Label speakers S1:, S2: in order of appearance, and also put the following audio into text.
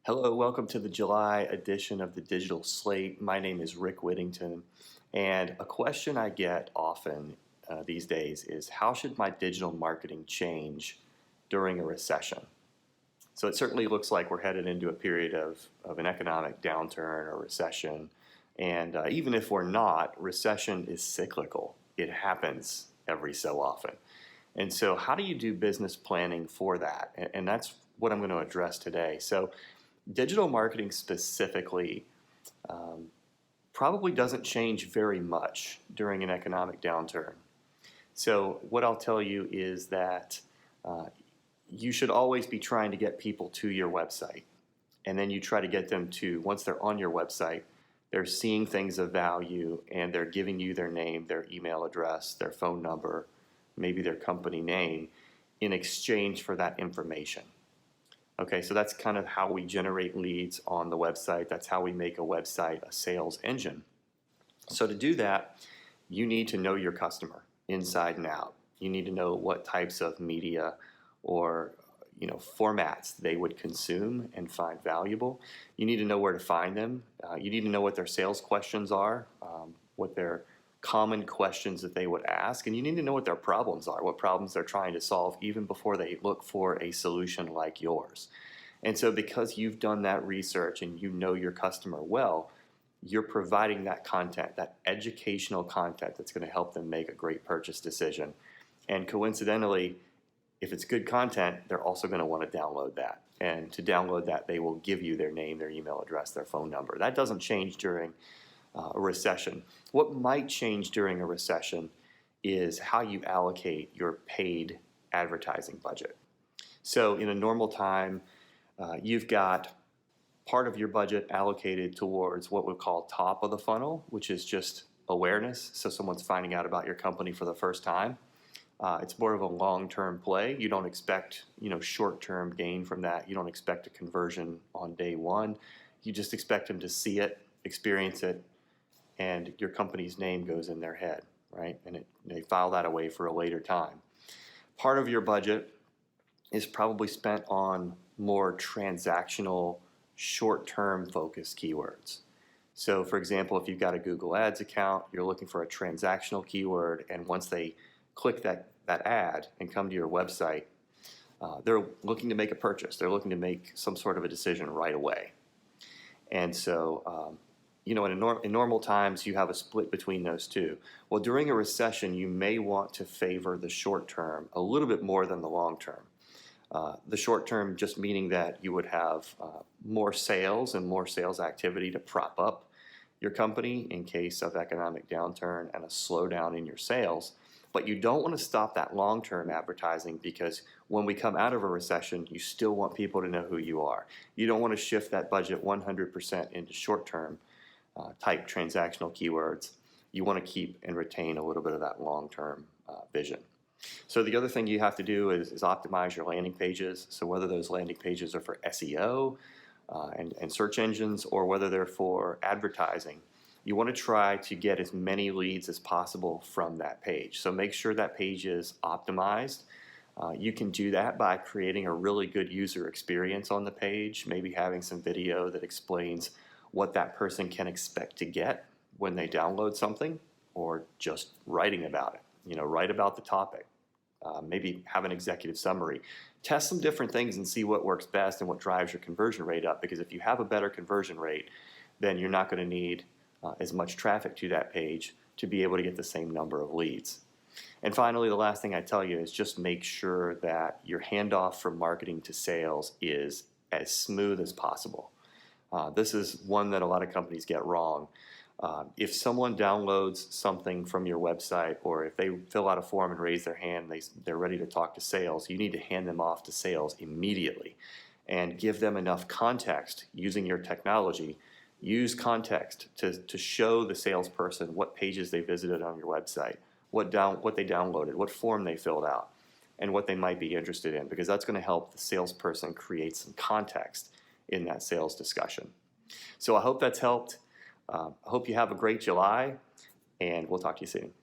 S1: Hello, welcome to the July edition of the Digital Slate. My name is Rick Whittington, and a question I get often these days is how should my digital marketing change during a recession? So it certainly looks like we're headed into a period of an economic downturn or recession, and even if we're not, recession is cyclical. It happens every so often. And so how do you do business planning for that? And that's what I'm going to address today. So digital marketing specifically probably doesn't change very much during an economic downturn. So what I'll tell you is that you should always be trying to get people to your website. And then you try to get them to, once they're on your website, they're seeing things of value and they're giving you their name, their email address, their phone number, maybe their company name in exchange for that information. Okay, so that's kind of how we generate leads on the website. That's how we make a website a sales engine. So to do that, you need to know your customer inside and out. You need to know what types of media or formats they would consume and find valuable. You need to know where to find them. You need to know what their sales questions are, what their common questions that they would ask, and you need to know what their problems are, what problems they're trying to solve even before they look for a solution like yours. And so because you've done that research and you know your customer well, you're providing that content, that educational content that's going to help them make a great purchase decision. And coincidentally, if it's good content, they're also going to want to download that. And to download that, they will give you their name, their email address, their phone number. That doesn't change during a recession. What might change during a recession is how you allocate your paid advertising budget. So in a normal time, you've got part of your budget allocated towards what we call top of the funnel, which is just awareness. So someone's finding out about your company for the first time. It's more of a long-term play. You don't expect, short-term gain from that. You don't expect a conversion on day one. You just expect them to see it, experience it, and your company's name goes in their head, right? And they file that away for a later time. Part of your budget is probably spent on more transactional, short-term focused keywords. So for example, if you've got a Google Ads account, you're looking for a transactional keyword, and once they click that ad and come to your website, they're looking to make a purchase. They're looking to make some sort of a decision right away. And so in normal times, you have a split between those two. Well, during a recession, you may want to favor the short term a little bit more than the long term. The short term just meaning that you would have more sales and more sales activity to prop up your company in case of economic downturn and a slowdown in your sales. But you don't want to stop that long-term advertising because when we come out of a recession, you still want people to know who you are. You don't want to shift that budget 100% into short-term type transactional keywords. You want to keep and retain a little bit of that long-term vision. So the other thing you have to do is optimize your landing pages. So whether those landing pages are for SEO and search engines or whether they're for advertising, you want to try to get as many leads as possible from that page. So make sure that page is optimized. You can do that by creating a really good user experience on the page, maybe having some video that explains what that person can expect to get when they download something, or just writing about it. Write about the topic. Maybe have an executive summary. Test some different things and see what works best and what drives your conversion rate up, because if you have a better conversion rate, then you're not going to need as much traffic to that page to be able to get the same number of leads. And finally, the last thing I tell you is just make sure that your handoff from marketing to sales is as smooth as possible. This is one that a lot of companies get wrong. If someone downloads something from your website, or if they fill out a form and raise their hand, they're ready to talk to sales, you need to hand them off to sales immediately and give them enough context using your technology. Use context to show the salesperson what pages they visited on your website, what they downloaded, what form they filled out, and what they might be interested in, because that's going to help the salesperson create some context in that sales discussion. So I hope that's helped. I hope you have a great July, and we'll talk to you soon.